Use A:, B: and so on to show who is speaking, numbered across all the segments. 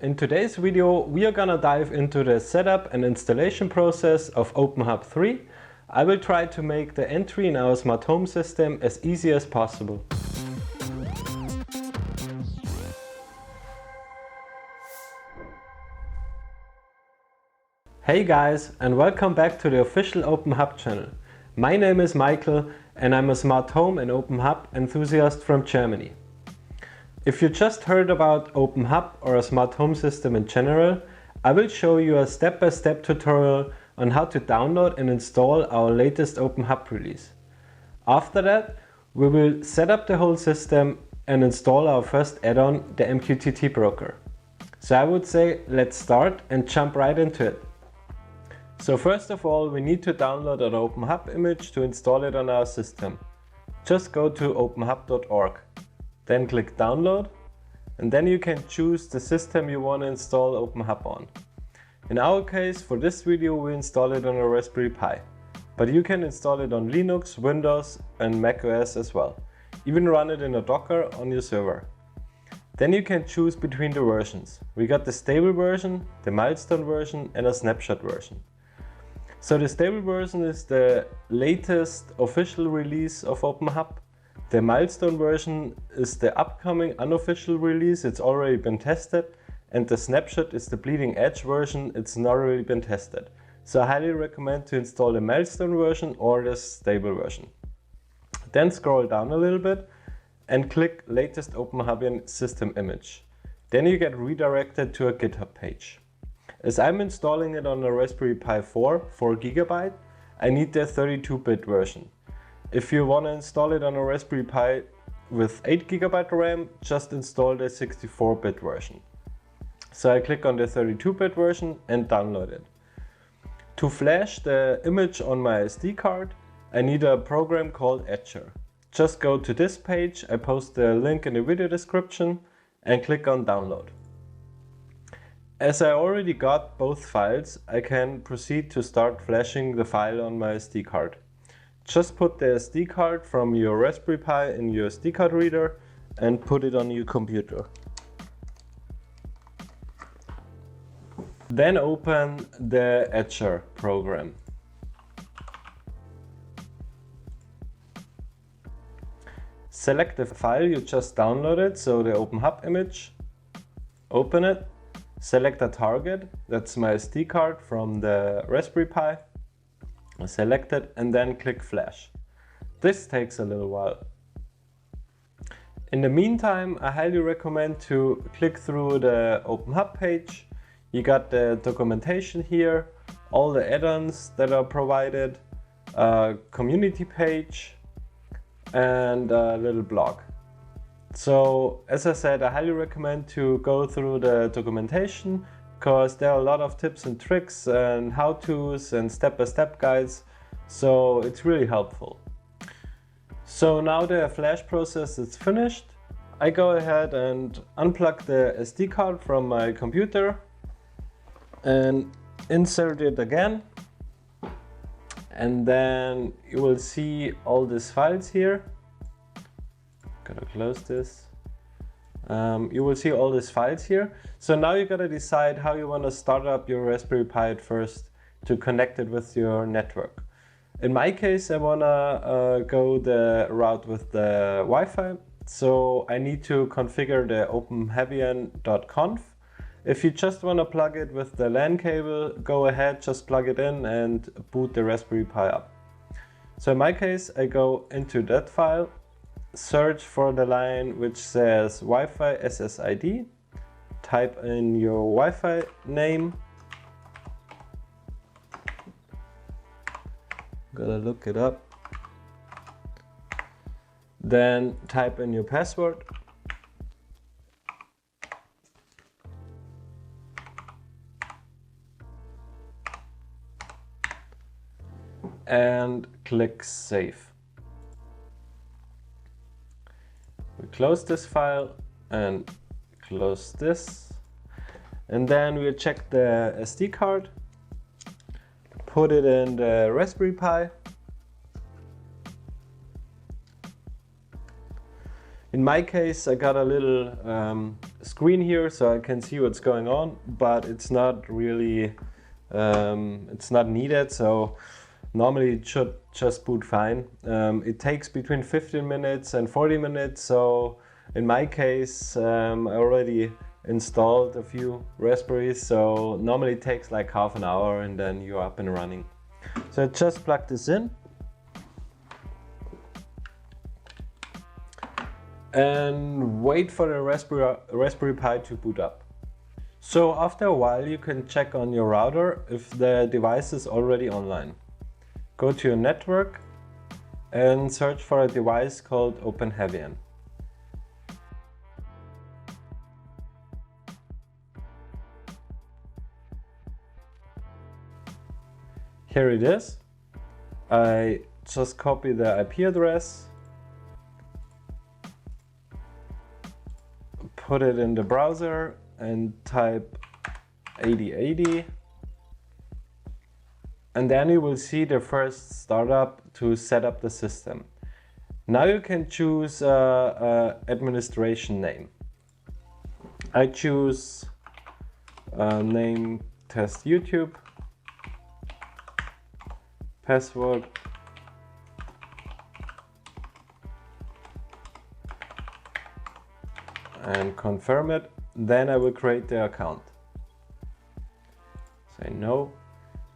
A: In today's video, we are gonna dive into the setup and installation process of openHAB 3. I will try to make the entry in our smart home system as easy as possible. Hey guys, and welcome back to the official openHAB channel. My name is Michael and I'm a smart home and openHAB enthusiast from Germany. If you just heard about openHAB or a smart home system in general, I will show you a step-by-step tutorial on how to download and install our latest openHAB release. After that, we will set up the whole system and install our first add-on, the MQTT Broker. So I would say let's start and jump right into it. So first of all, we need to download an openHAB image to install it on our system. Just go to openhab.org. Then click download, and then you can choose the system you want to install openHAB on. In our case, for this video, we install it on a Raspberry Pi, but you can install it on Linux, Windows and macOS as well. Even run it in a Docker on your server. Then you can choose between the versions. We got the stable version, the milestone version and a snapshot version. So the stable version is the latest official release of openHAB. The milestone version is the upcoming unofficial release, it's already been tested, and the snapshot is the bleeding edge version, it's not already been tested. So I highly recommend to install the milestone version or the stable version. Then scroll down a little bit and click latest openHAB system image. Then you get redirected to a GitHub page. As I'm installing it on a Raspberry Pi 4 GB, I need the 32-bit version. If you want to install it on a Raspberry Pi with 8 GB RAM, just install the 64-bit version. So I click on the 32-bit version and download it. To flash the image on my SD card, I need a program called Etcher. Just go to this page, I post the link in the video description, and click on download. As I already got both files, I can proceed to start flashing the file on my SD card. Just put the SD card from your Raspberry Pi in your SD card reader and put it on your computer. Then open the Etcher program. Select the file you just downloaded, so the openHAB image. Open it. Select a target, that's my SD card from the Raspberry Pi. Select it and then click flash. This takes a little while. In the meantime, I highly recommend to click through the openHAB page. You got the documentation here, all the add-ons that are provided, a community page and a little blog. So as I said, I highly recommend to go through the documentation because there are a lot of tips and tricks and how-tos and step-by-step guides, so it's really helpful. So now the flash process is finished. I go ahead and unplug the SD card from my computer and insert it again, and then you will see all these files here. Gotta close this. You will see all these files here. So now you gotta decide how you want to start up your Raspberry Pi at first to connect it with your network. In my case, I wanna go the route with the Wi-Fi. So I need to configure the openHAB.conf. If you just wanna plug it with the LAN cable, go ahead, just plug it in and boot the Raspberry Pi up. So in my case, I go into that file, search for the line which says Wi-Fi SSID, type in your Wi-Fi name, gotta look it up, then type in your password, and click save. We close this file and close this, and then we'll check the SD card, put it in the Raspberry Pi. In my case, I got a little screen here so I can see what's going on, but it's not really, it's not needed. So normally it should just boot fine. It takes between 15 minutes and 40 minutes. So in my case, I already installed a few Raspberries. So normally it takes like half an hour and then you're up and running. So I just plug this in. And wait for the Raspberry Pi to boot up. So after a while you can check on your router if the device is already online. Go to your network and search for a device called openHAB. Here it is. I just copy the IP address, put it in the browser and type 8080, and then you will see the first startup to set up the system. Now you can choose a administration name. I choose name test YouTube, password, and confirm it. Then I will create the account. Say no.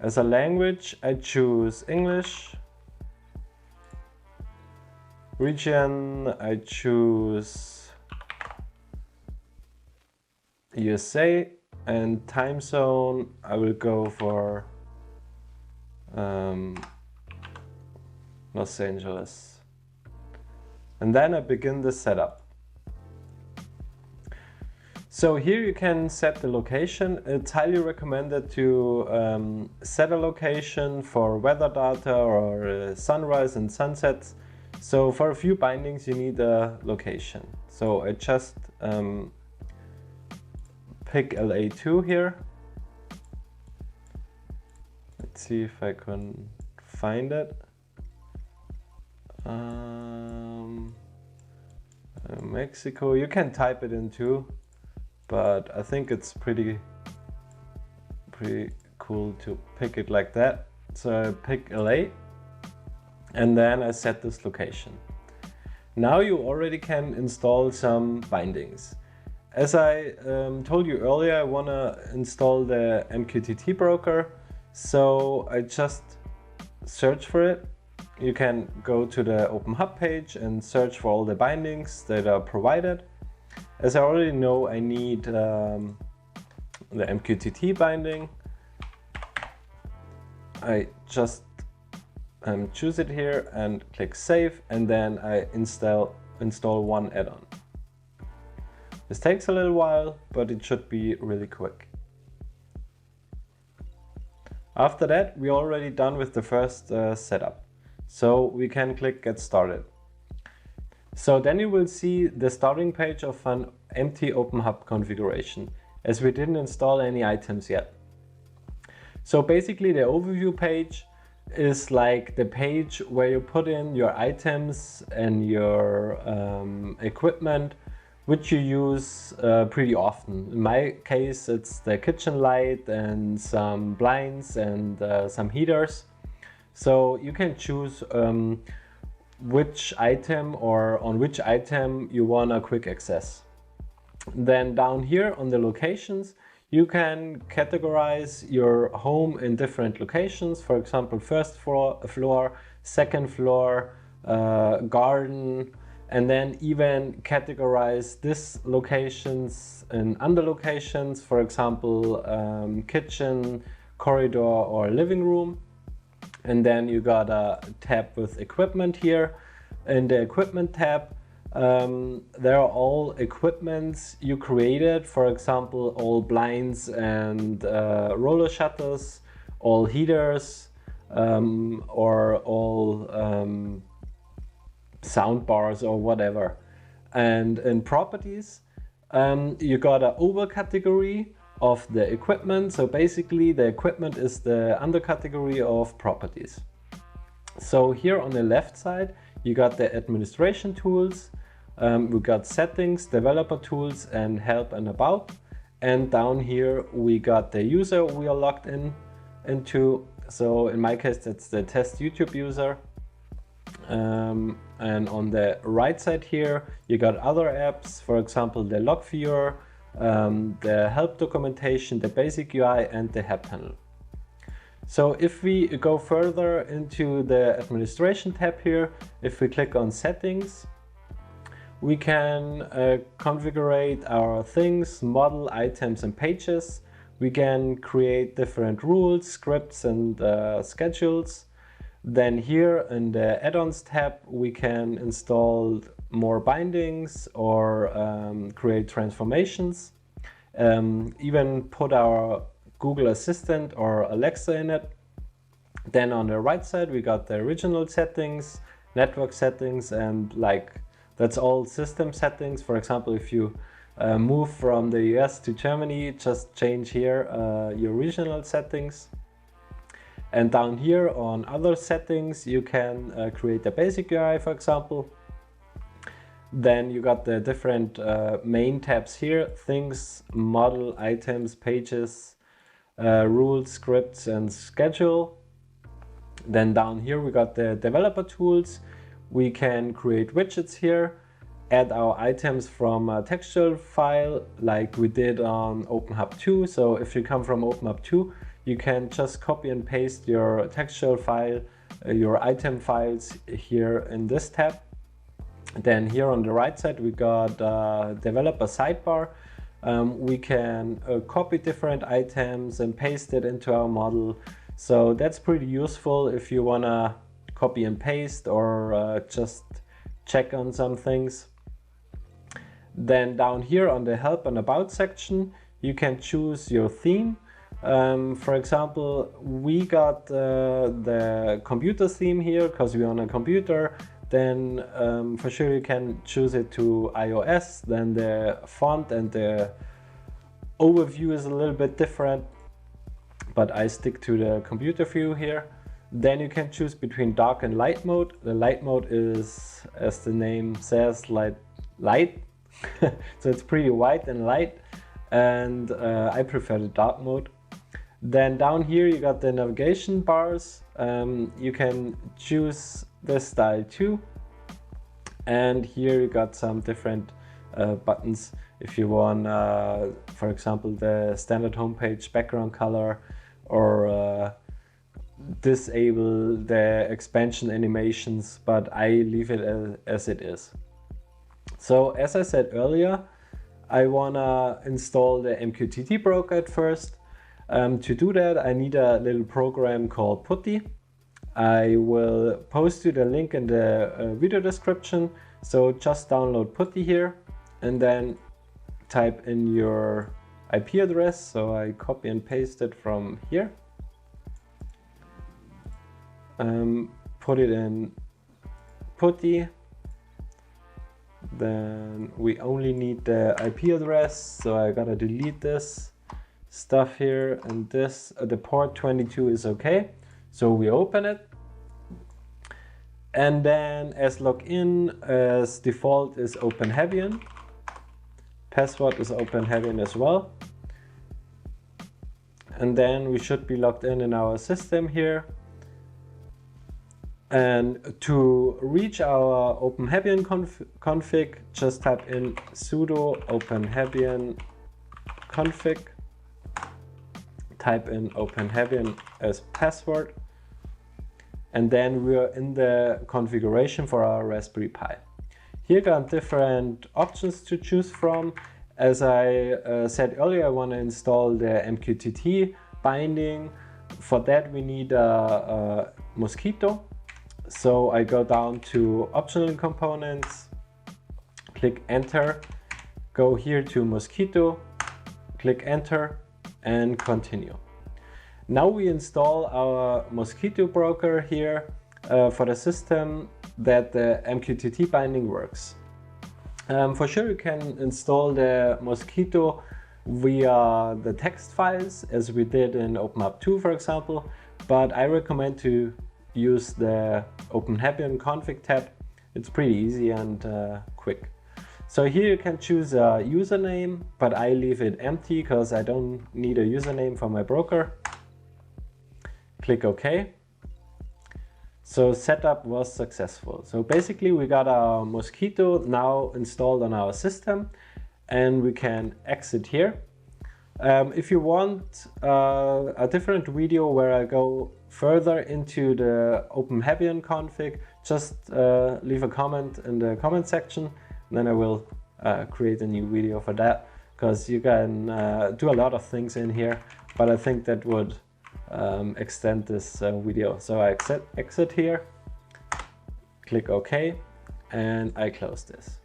A: As a language, I choose English. Region, I choose USA, and time zone, I will go for Los Angeles. And then I begin the setup. So here you can set the location. It's highly recommended to set a location for weather data or sunrise and sunsets. So for a few bindings you need a location. So I just pick LA2 here. Let's see if I can find it. Mexico, you can type it in too. But I think it's pretty cool to pick it like that. So I pick LA and then I set this location. Now you already can install some bindings. As I told you earlier, I want to install the MQTT Broker. So I just search for it. You can go to the openHAB page and search for all the bindings that are provided. As I already know, I need the MQTT binding. I just choose it here and click save, and then I install one add-on. This takes a little while, but it should be really quick. After that, we're already done with the first setup. So we can click get started. So then you will see the starting page of an empty openHAB configuration, as we didn't install any items yet. So basically the overview page is like the page where you put in your items and your equipment, which you use pretty often. In my case, it's the kitchen light and some blinds and some heaters. So you can choose which item or on which item you want a quick access. Then down here on the locations, you can categorize your home in different locations. For example, first floor, second floor, garden, and then even categorize these locations in under locations. For example, kitchen, corridor, or living room. And then you got a tab with equipment here. In the equipment tab, there are all equipments you created. For example, all blinds and roller shutters, all heaters, or all sound bars or whatever. And in properties, you got an over category of the equipment. So basically the equipment is the undercategory of properties. So here on the left side, you got the administration tools. We got settings, developer tools, and help and about. And down here we got the user we are logged into. So in my case, that's the test YouTube user. And on the right side here, you got other apps, for example, the log viewer, the help documentation, the basic UI, and the HAB panel. So if we go further into the administration tab here, if we click on settings, we can configure our things, model, items, and pages. We can create different rules, scripts, and schedules. Then here in the add-ons tab, we can install more bindings or create transformations, even put our Google Assistant or Alexa in it. Then on the right side, we got the original settings, network settings, and that's all system settings. For example, if you move from the US to Germany, just change here your regional settings. And down here on other settings, you can create a basic UI, for example. Then you got the different main tabs here: things, model, items, pages, rules, scripts, and schedule. Then down here we got the developer tools. We can create widgets here, add our items from a textual file like we did on openHAB 2. So if you come from openHAB 2, you can just copy and paste your textual file, your item files here in this tab. Then here on the right side, we got developer sidebar. We can copy different items and paste it into our model. So that's pretty useful if you wanna copy and paste or just check on some things. Then down here on the help and about section, you can choose your theme. For example, we got the computer theme here because we're on a computer. Then for sure you can choose it to iOS. Then the font and the overview is a little bit different, but I stick to the computer view here. Then you can choose between dark and light mode. The light mode is, as the name says, light. So it's pretty white and light, and I prefer the dark mode. Then down here you got the navigation bars. You can choose this style too. And here you got some different buttons if you want, for example, the standard homepage background color, or disable the expansion animations, but I leave it as it is. So as I said earlier, I wanna install the MQTT Broker at first. To do that, I need a little program called Putty. I will post you the link in the video description. So just download Putty here and then type in your IP address. So I copy and paste it from here. Put it in Putty. Then we only need the IP address. So I gotta delete this stuff here, and this the port 22 is okay. So we open it, and then as login, as default is openHABian. Password is openHABian as well. And then we should be logged in our system here. And to reach our openHABian config, just type in sudo openHABian config. Type in openHABian as password, and then we are in the configuration for our Raspberry Pi. Here got different options to choose from. As I said earlier, I want to install the MQTT binding. For that we need a mosquito. So I go down to optional components, click enter, go here to mosquito, click enter, and continue. Now we install our mosquito broker here for the system that the MQTT binding works. For sure you can install the mosquito via the text files as we did in openHAB 2, for example, but I recommend to use the openHABian config tab. It's pretty easy and quick. So here you can choose a username, but I leave it empty because I don't need a username for my broker. Click OK. So setup was successful. So basically we got our Mosquito now installed on our system, and we can exit here. If you want a different video where I go further into the openHAB config, just leave a comment in the comment section, and then I will create a new video for that, because you can do a lot of things in here, but I think that would extend this video. So I exit here, click OK, and I close this.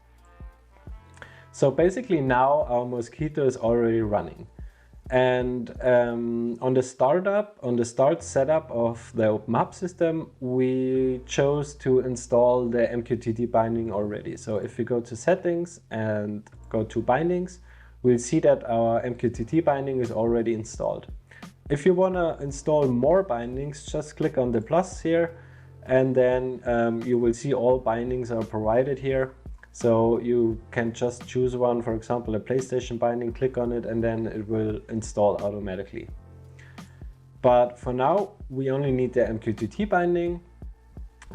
A: So basically now our Mosquito is already running. And on the start setup of the openHAB system, we chose to install the MQTT binding already. So if we go to settings and go to bindings, we'll see that our MQTT binding is already installed. If you want to install more bindings, just click on the plus here, and then you will see all bindings are provided here. So you can just choose one, for example, a PlayStation binding, click on it, and then it will install automatically. But for now, we only need the MQTT binding.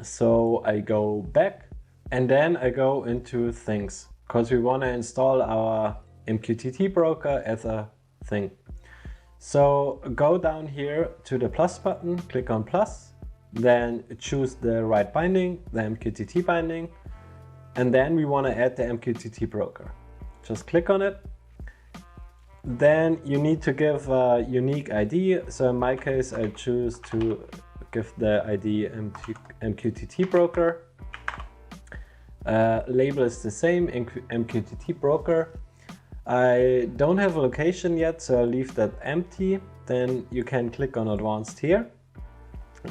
A: So I go back, and then I go into things, because we want to install our MQTT broker as a thing. So go down here to the plus button, click on plus, then choose the right binding, the MQTT binding, and then we want to add the MQTT broker. Just click on it. Then you need to give a unique ID. So in my case, I choose to give the ID MQTT broker. Label is the same, MQTT broker. I don't have a location yet, so I'll leave that empty. Then you can click on advanced here.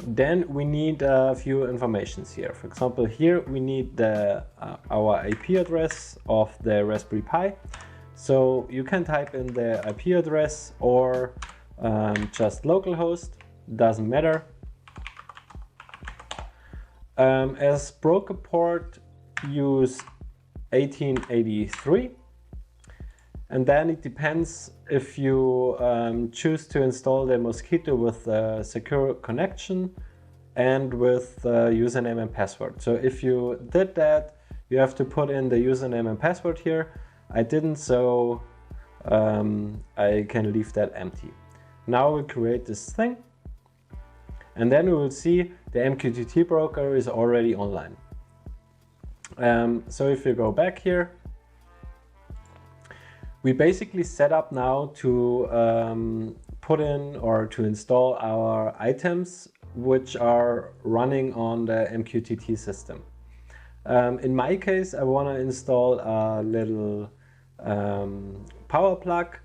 A: Then we need a few informations here. For example, here we need our IP address of the Raspberry Pi. So you can type in the IP address or just localhost, doesn't matter. As broker port, use 1883. And then it depends if you choose to install the Mosquito with a secure connection and with username and password. So if you did that, you have to put in the username and password here. I didn't, so I can leave that empty. Now we'll create this thing, and then we will see the MQTT broker is already online. So if you go back here, we basically set up now to put in or to install our items which are running on the MQTT system. In my case, I want to install a little power plug.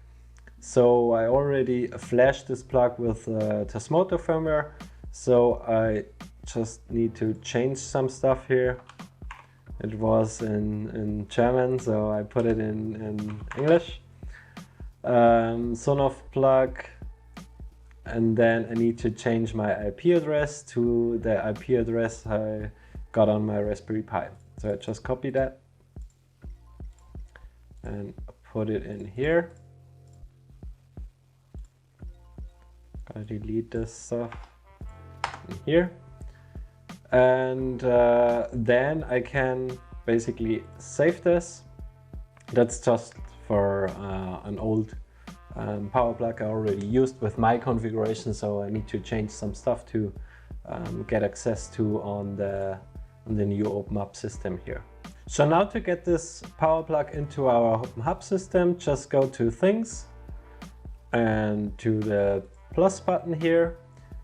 A: So I already flashed this plug with Tasmoto firmware. So I just need to change some stuff here. It was in German, so I put it in English. Sonoff plug, and then I need to change my IP address to the IP address I got on my Raspberry Pi. So I just copy that and put it in here. Gotta delete this stuff in here. And then I can basically save this. That's just for an old power plug I already used with my configuration, so I need to change some stuff to get access to on the new openHAB system here. So now to get this power plug into our openHAB system, just go to Things and to the plus button here.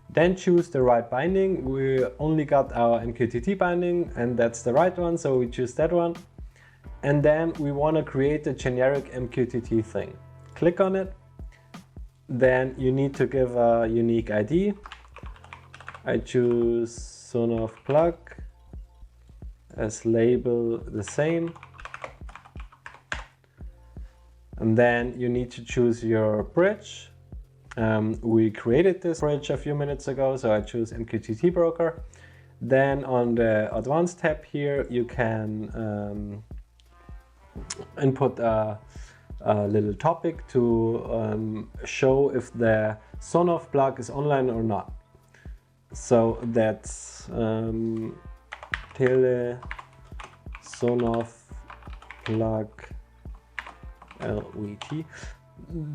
A: Then choose the right binding. We only got our MQTT binding, and that's the right one, so we choose that one. And then we want to create a generic MQTT thing. Click on it. Then you need to give a unique ID. I choose Sonoff plug, as label the same. And then you need to choose your bridge. We created this bridge a few minutes ago, so I choose MQTT Broker. Then on the Advanced tab here, you can input a little topic to show if the Sonoff plug is online or not. So that's tele Sonoff plug LVT.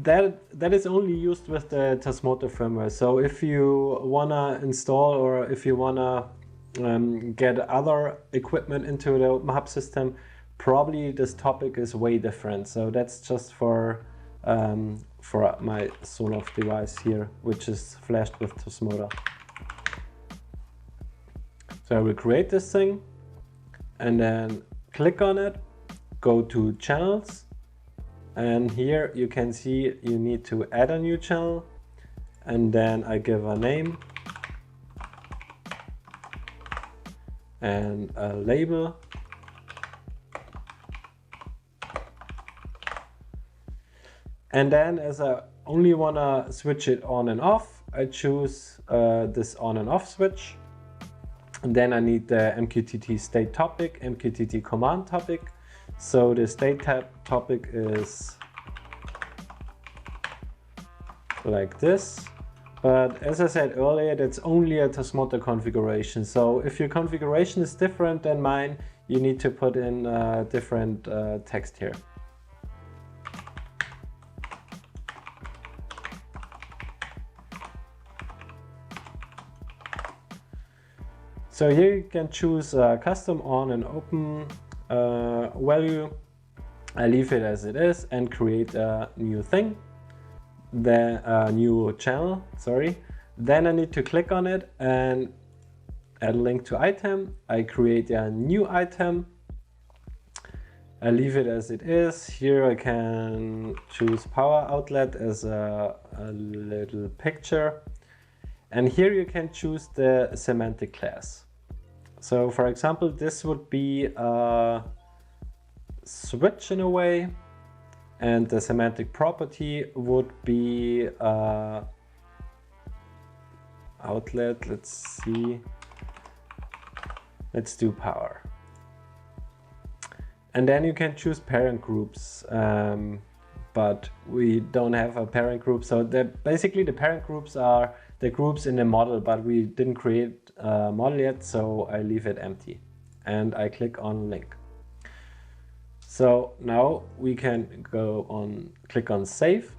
A: That is only used with the Tasmoto firmware. So if you wanna install or if you wanna get other equipment into the openHAB system, probably this topic is way different. So that's just for my Sonoff device here, which is flashed with Tasmoto. So I will create this thing and then click on it, go to channels, and here you can see you need to add a new channel, and then I give a name and a label. And then as I only want to switch it on and off, I choose this on and off switch. And then I need the MQTT state topic, MQTT command topic. So the state topic is like this. But as I said earlier, that's only a Tasmoto configuration. So if your configuration is different than mine, you need to put in different text here. So here you can choose custom on and open value. I leave it as it is and create a new thing, the new channel, sorry. Then I need to click on it and add a link to item. I create a new item. I leave it as it is. Here I can choose power outlet as a little picture. And here you can choose the semantic class. So for example, this would be a switch in a way, and the semantic property would be outlet. Let's see, let's do power. And then you can choose parent groups, but we don't have a parent group. So basically the parent groups are the groups in the model, but we didn't create a model yet, so I leave it empty. And I click on link. So now we can click on save,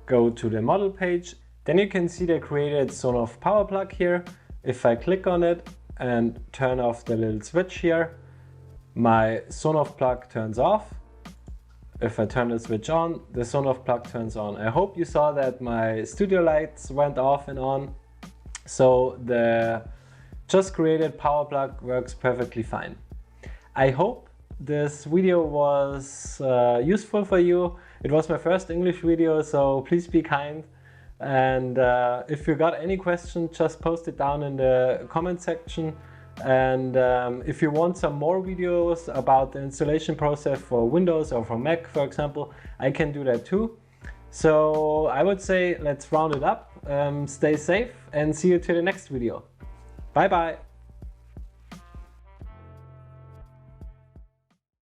A: go to the model page. Then you can see the created Sonoff power plug here. If I click on it and turn off the little switch here, my Sonoff plug turns off. If I turn the switch on, the Sonoff plug turns on. I hope you saw that my studio lights went off and on. So the just created power plug works perfectly fine. I hope this video was useful for you. It was my first English video, so please be kind. And if you got any questions, just post it down in the comment section. And if you want some more videos about the installation process for Windows or for Mac, for example, I can do that too. So I would say let's round it up. Stay safe and see you to the next video. Bye bye.